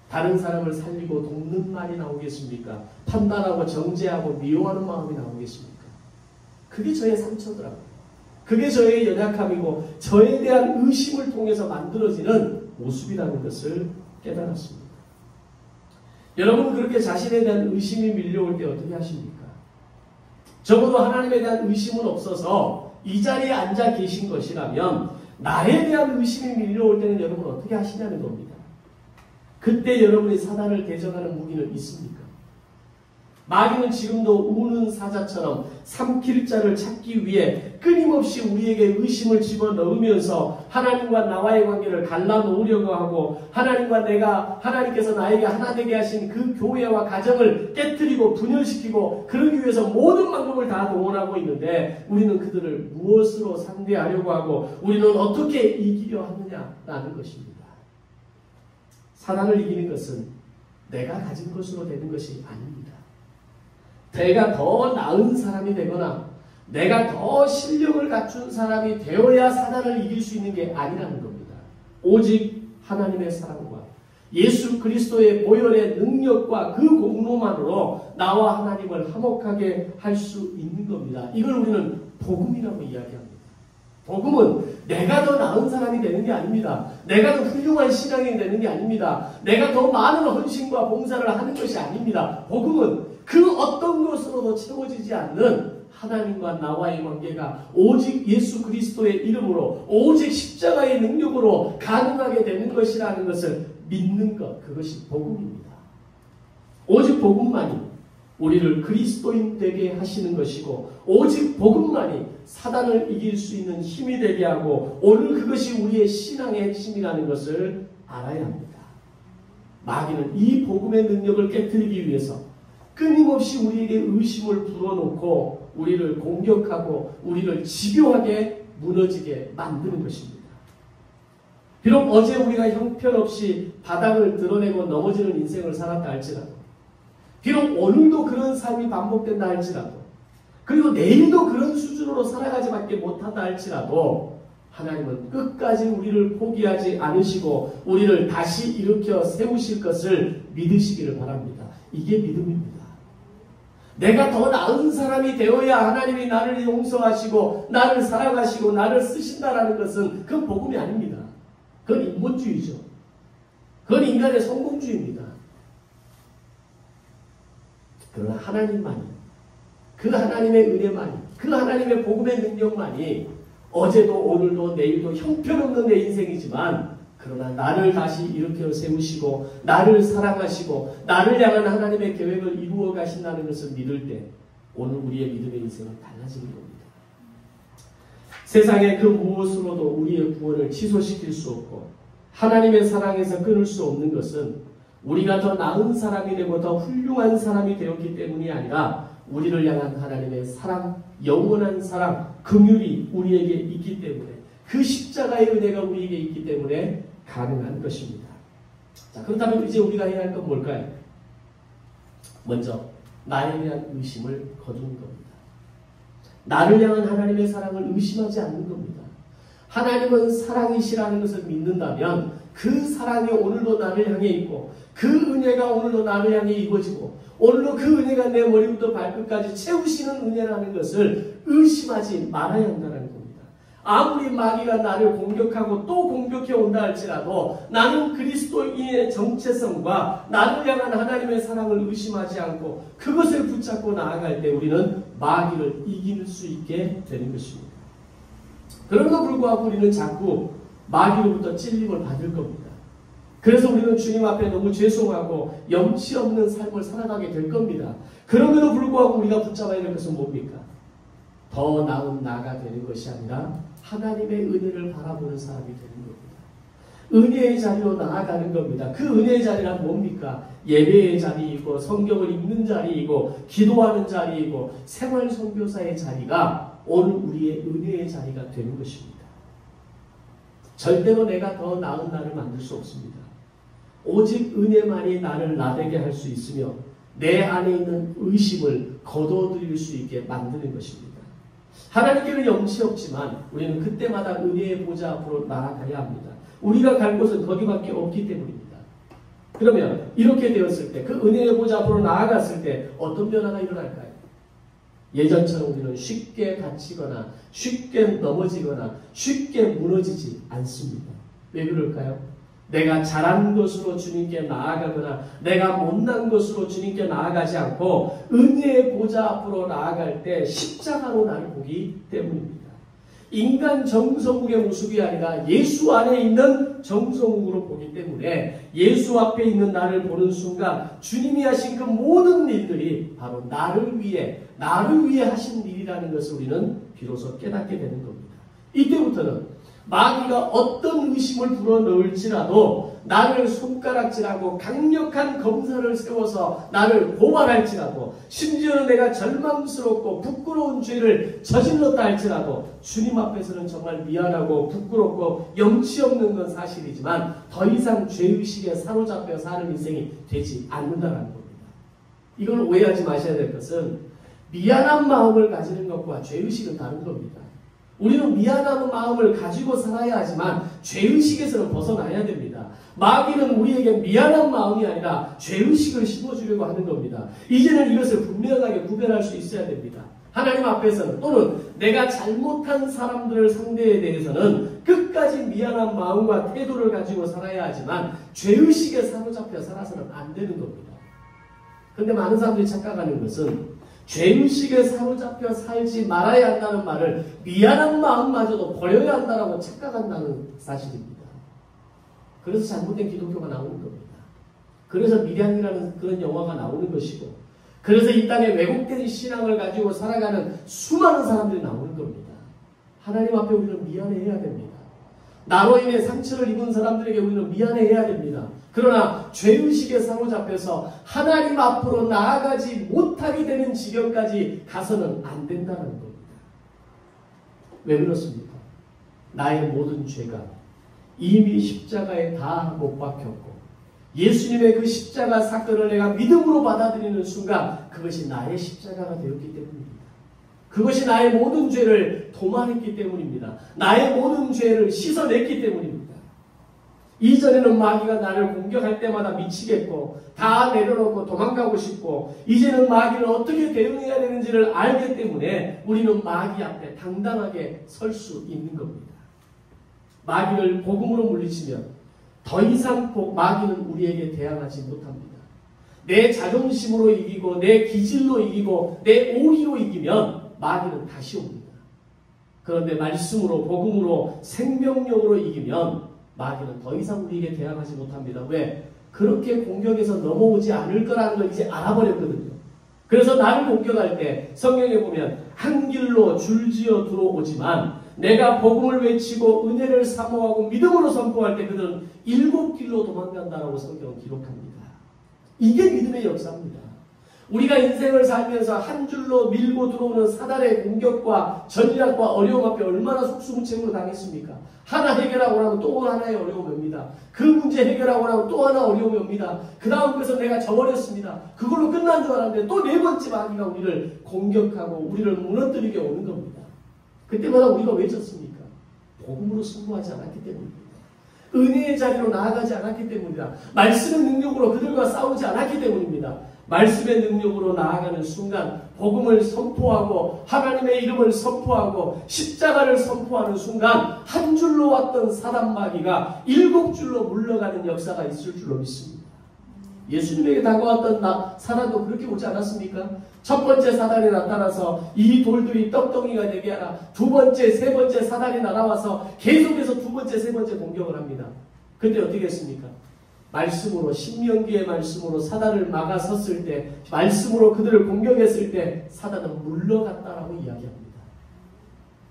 다른 사람을 살리고 돕는 말이 나오겠습니까? 판단하고 정죄하고 미워하는 마음이 나오겠습니까? 그게 저의 상처더라고요. 그게 저의 연약함이고 저에 대한 의심을 통해서 만들어지는 모습이라는 것을 깨달았습니다. 여러분 그렇게 자신에 대한 의심이 밀려올 때 어떻게 하십니까? 적어도 하나님에 대한 의심은 없어서 이 자리에 앉아 계신 것이라면 나에 대한 의심이 밀려올 때는 여러분 어떻게 하시냐는 겁니다. 그때 여러분이 사단을 대적하는 무기는 있습니까? 마귀는 지금도 우는 사자처럼 삼킬 자를 찾기 위해 끊임없이 우리에게 의심을 집어넣으면서 하나님과 나와의 관계를 갈라놓으려고 하고 하나님께서 나에게 하나 되게 하신 그 교회와 가정을 깨뜨리고 분열시키고 그러기 위해서 모든 방법을 다 동원하고 있는데 우리는 그들을 무엇으로 상대하려고 하고 우리는 어떻게 이기려 하느냐라는 것입니다. 사단을 이기는 것은 내가 가진 것으로 되는 것이 아닙니다. 내가 더 나은 사람이 되거나 내가 더 실력을 갖춘 사람이 되어야 사단을 이길 수 있는 게 아니라는 겁니다. 오직 하나님의 사랑과 예수 그리스도의 보혈의 능력과 그 공로만으로 나와 하나님을 화목하게 할 수 있는 겁니다. 이걸 우리는 복음이라고 이야기합니다. 복음은 내가 더 나은 사람이 되는 게 아닙니다. 내가 더 훌륭한 신앙이 되는 게 아닙니다. 내가 더 많은 헌신과 봉사를 하는 것이 아닙니다. 복음은 그 어떤 것으로도 채워지지 않는 하나님과 나와의 관계가 오직 예수 그리스도의 이름으로 오직 십자가의 능력으로 가능하게 되는 것이라는 것을 믿는 것, 그것이 복음입니다. 오직 복음만이 우리를 그리스도인 되게 하시는 것이고 오직 복음만이 사단을 이길 수 있는 힘이 되게 하고 오늘 그것이 우리의 신앙의 핵심이라는 것을 알아야 합니다. 마귀는 이 복음의 능력을 깨뜨리기 위해서 끊임없이 우리에게 의심을 불어넣고 우리를 공격하고 우리를 집요하게 무너지게 만드는 것입니다. 비록 어제 우리가 형편없이 바닥을 드러내고 넘어지는 인생을 살았다 할지라도 비록 오늘도 그런 삶이 반복된다 할지라도 그리고 내일도 그런 수준으로 살아가지밖에 못한다 할지라도 하나님은 끝까지 우리를 포기하지 않으시고 우리를 다시 일으켜 세우실 것을 믿으시기를 바랍니다. 이게 믿음입니다. 내가 더 나은 사람이 되어야 하나님이 나를 용서하시고 나를 사랑하시고 나를 쓰신다라는 것은 그건 복음이 아닙니다. 그건 인본주의죠. 그건 인간의 성공주의입니다. 그러나 하나님만이, 그 하나님의 은혜만이, 그 하나님의 복음의 능력만이 어제도 오늘도 내일도 형편없는 내 인생이지만 그러나 나를 다시 일으켜 세우시고 나를 사랑하시고 나를 향한 하나님의 계획을 이루어 가신다는 것을 믿을 때 오늘 우리의 믿음의 인생은 달라지는 겁니다. 세상의 그 무엇으로도 우리의 구원을 취소시킬 수 없고 하나님의 사랑에서 끊을 수 없는 것은 우리가 더 나은 사람이 되고 더 훌륭한 사람이 되었기 때문이 아니라 우리를 향한 하나님의 사랑, 영원한 사랑, 긍휼이 우리에게 있기 때문에 그 십자가의 은혜가 우리에게 있기 때문에 가능한 것입니다. 자, 그렇다면 이제 우리가 해야 할 건 뭘까요? 먼저 나에 대한 의심을 거두는 겁니다. 나를 향한 하나님의 사랑을 의심하지 않는 겁니다. 하나님은 사랑이시라는 것을 믿는다면 그 사랑이 오늘도 나를 향해 있고 그 은혜가 오늘도 나를 향해 이루어지고 오늘도 그 은혜가 내 머리부터 발끝까지 채우시는 은혜라는 것을 의심하지 말아야 한다는 겁니다. 아무리 마귀가 나를 공격하고 또 공격해 온다 할지라도 나는 그리스도인의 정체성과 나를 향한 하나님의 사랑을 의심하지 않고 그것을 붙잡고 나아갈 때 우리는 마귀를 이길 수 있게 되는 것입니다. 그럼에도 불구하고 우리는 자꾸 마귀로부터 찔림을 받을 겁니다. 그래서 우리는 주님 앞에 너무 죄송하고 염치 없는 삶을 살아가게 될 겁니다. 그럼에도 불구하고 우리가 붙잡아야 될 것은 뭡니까? 더 나은 나가 되는 것이 아니라 하나님의 은혜를 바라보는 사람이 되는 겁니다. 은혜의 자리로 나아가는 겁니다. 그 은혜의 자리란 뭡니까? 예배의 자리이고 성경을 읽는 자리이고 기도하는 자리이고 생활 선교사의 자리가 오늘 우리의 은혜의 자리가 되는 것입니다. 절대로 내가 더 나은 나를 만들 수 없습니다. 오직 은혜만이 나를 나되게 할 수 있으며 내 안에 있는 의심을 거둬들일 수 있게 만드는 것입니다. 하나님께는 염치 없지만 우리는 그때마다 은혜의 보좌 앞으로 나아가야 합니다. 우리가 갈 곳은 거기밖에 없기 때문입니다. 그러면 이렇게 되었을 때 그 은혜의 보좌 앞으로 나아갔을 때 어떤 변화가 일어날까요? 예전처럼 우리는 쉽게 다치거나 쉽게 넘어지거나 쉽게 무너지지 않습니다. 왜 그럴까요? 내가 잘한 것으로 주님께 나아가거나 내가 못난 것으로 주님께 나아가지 않고 은혜의 보좌 앞으로 나아갈 때 십자가로 나를 보기 때문입니다. 인간 정성국의 모습이 아니라 예수 안에 있는 정성국으로 보기 때문에 예수 앞에 있는 나를 보는 순간 주님이 하신 그 모든 일들이 바로 나를 위해 하신 일이라는 것을 우리는 비로소 깨닫게 되는 겁니다. 이때부터는 마귀가 어떤 의심을 불어넣을지라도 나를 손가락질하고 강력한 검사를 세워서 나를 고발할지라도 심지어 내가 절망스럽고 부끄러운 죄를 저질렀다 할지라도 주님 앞에서는 정말 미안하고 부끄럽고 염치 없는 건 사실이지만 더 이상 죄의식에 사로잡혀 사는 인생이 되지 않는다는 겁니다. 이걸 오해하지 마셔야 될 것은 미안한 마음을 가지는 것과 죄의식은 다른 겁니다. 우리는 미안한 마음을 가지고 살아야 하지만 죄의식에서는 벗어나야 됩니다. 마귀는 우리에게 미안한 마음이 아니라 죄의식을 심어주려고 하는 겁니다. 이제는 이것을 분명하게 구별할 수 있어야 됩니다. 하나님 앞에서는 또는 내가 잘못한 사람들을 상대에 대해서는 끝까지 미안한 마음과 태도를 가지고 살아야 하지만 죄의식에 사로잡혀 살아서는 안 되는 겁니다. 그런데 많은 사람들이 착각하는 것은 죄의식에 사로잡혀 살지 말아야 한다는 말을 미안한 마음마저도 버려야 한다고 착각한다는 사실입니다. 그래서 잘못된 기독교가 나오는 겁니다. 그래서 미량이라는 그런 영화가 나오는 것이고 그래서 이 땅에 왜곡된 신앙을 가지고 살아가는 수많은 사람들이 나오는 겁니다. 하나님 앞에 우리는 미안해해야 됩니다. 나로 인해 상처를 입은 사람들에게 우리는 미안해해야 됩니다. 그러나 죄의식에 사로잡혀서 하나님 앞으로 나아가지 못하게 되는 지경까지 가서는 안 된다는 겁니다. 왜 그렇습니까? 나의 모든 죄가 이미 십자가에 다 못 박혔고 예수님의 그 십자가 사건을 내가 믿음으로 받아들이는 순간 그것이 나의 십자가가 되었기 때문입니다. 그것이 나의 모든 죄를 도말했기 때문입니다. 나의 모든 죄를 씻어냈기 때문입니다. 이전에는 마귀가 나를 공격할 때마다 미치겠고 다 내려놓고 도망가고 싶고 이제는 마귀를 어떻게 대응해야 되는지를 알기 때문에 우리는 마귀 앞에 당당하게 설 수 있는 겁니다. 마귀를 복음으로 물리치면 더 이상 마귀는 우리에게 대항하지 못합니다. 내 자존심으로 이기고 내 기질로 이기고 내 오기로 이기면 마귀는 다시 옵니다. 그런데 말씀으로 복음으로 생명력으로 이기면 마귀는 더 이상 우리에게 대항하지 못합니다. 왜? 그렇게 공격에서 넘어오지 않을 거라는 걸 이제 알아버렸거든요. 그래서 나를 공격할 때 성경에 보면 한 길로 줄지어 들어오지만 내가 복음을 외치고 은혜를 사모하고 믿음으로 선포할 때 그들은 7길로 도망간다라고 성경은 기록합니다. 이게 믿음의 역사입니다. 우리가 인생을 살면서 한 줄로 밀고 들어오는 사단의 공격과 전략과 어려움 앞에 얼마나 속수무책으로 당했습니까? 하나 해결하고 나면 또 하나의 어려움이 옵니다. 그 문제 해결하고 나면 또 하나 어려움이 옵니다. 그 다음 그래서 내가 저버렸습니다. 그걸로 끝난 줄 알았는데 또 네 번째 마귀가 우리를 공격하고 우리를 무너뜨리게 오는 겁니다. 그때마다 우리가 왜 졌습니까? 복음으로 승부하지 않았기 때문입니다. 은혜의 자리로 나아가지 않았기 때문이다. 말씀의 능력으로 그들과 싸우지 않았기 때문입니다. 말씀의 능력으로 나아가는 순간 복음을 선포하고 하나님의 이름을 선포하고 십자가를 선포하는 순간 한 줄로 왔던 사단 마귀가 7줄로 물러가는 역사가 있을 줄로 믿습니다. 예수님에게 다가왔던 사단도 그렇게 오지 않았습니까? 첫 번째 사단이 나타나서 이 돌들이 떡덩이가 되게 하라. 두 번째, 세 번째 사단이 날아와서 계속해서 두 번째, 세 번째 공격을 합니다. 그때 어떻게 했습니까? 말씀으로, 신명기의 말씀으로 사단을 막아섰을 때, 말씀으로 그들을 공격했을 때 사단은 물러갔다라고 이야기합니다.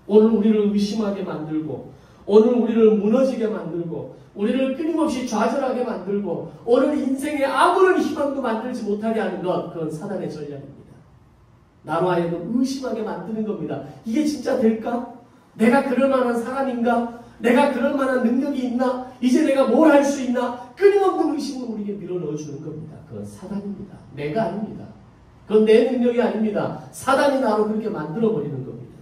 오늘 우리를 의심하게 만들고, 오늘 우리를 무너지게 만들고, 우리를 끊임없이 좌절하게 만들고, 오늘 인생에 아무런 희망도 만들지 못하게 하는 것, 그건 사단의 전략입니다. 나로 하여금 의심하게 만드는 겁니다. 이게 진짜 될까? 내가 그럴 만한 사람인가? 내가 그럴 만한 능력이 있나? 이제 내가 뭘 할 수 있나? 끊임없는 의심을 우리에게 밀어넣어주는 겁니다. 그건 사단입니다. 내가 아닙니다. 그건 내 능력이 아닙니다. 사단이 나로 그렇게 만들어버리는 겁니다.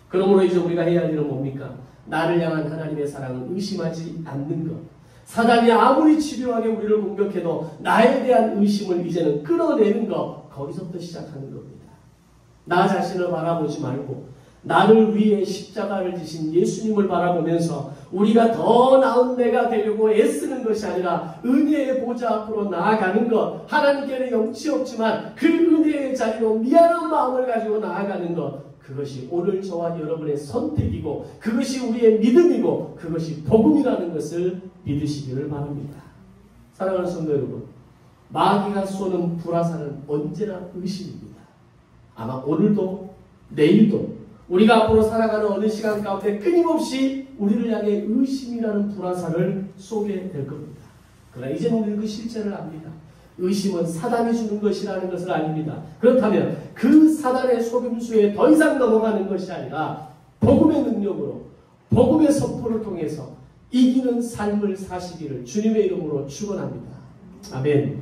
그러므로 이제 우리가 해야 할 일은 뭡니까? 나를 향한 하나님의 사랑을 의심하지 않는 것. 사단이 아무리 치료하게 우리를 공격해도 나에 대한 의심을 이제는 끌어내는 것. 거기서부터 시작하는 겁니다. 나 자신을 바라보지 말고 나를 위해 십자가를 지신 예수님을 바라보면서 우리가 더 나은 내가 되려고 애쓰는 것이 아니라 은혜의 보좌 앞으로 나아가는 것, 하나님께는 영치 없지만 그 은혜의 자리로 미안한 마음을 가지고 나아가는 것, 그것이 오늘 저와 여러분의 선택이고 그것이 우리의 믿음이고 그것이 복음이라는 것을 믿으시기를 바랍니다. 사랑하는 성도 여러분, 마귀가 쏘는 불화살은 언제나 의심입니다. 아마 오늘도 내일도 우리가 앞으로 살아가는 어느 시간 가운데 끊임없이 우리를 향해 의심이라는 불화살을 쏘게 될 겁니다. 그러나 이제는 우리는 그 실체를 압니다. 의심은 사단이 주는 것이라는 것을 아닙니다. 그렇다면 그 사단의 속임수에 더 이상 넘어가는 것이 아니라 복음의 능력으로 복음의 선포를 통해서 이기는 삶을 사시기를 주님의 이름으로 축원합니다. 아멘.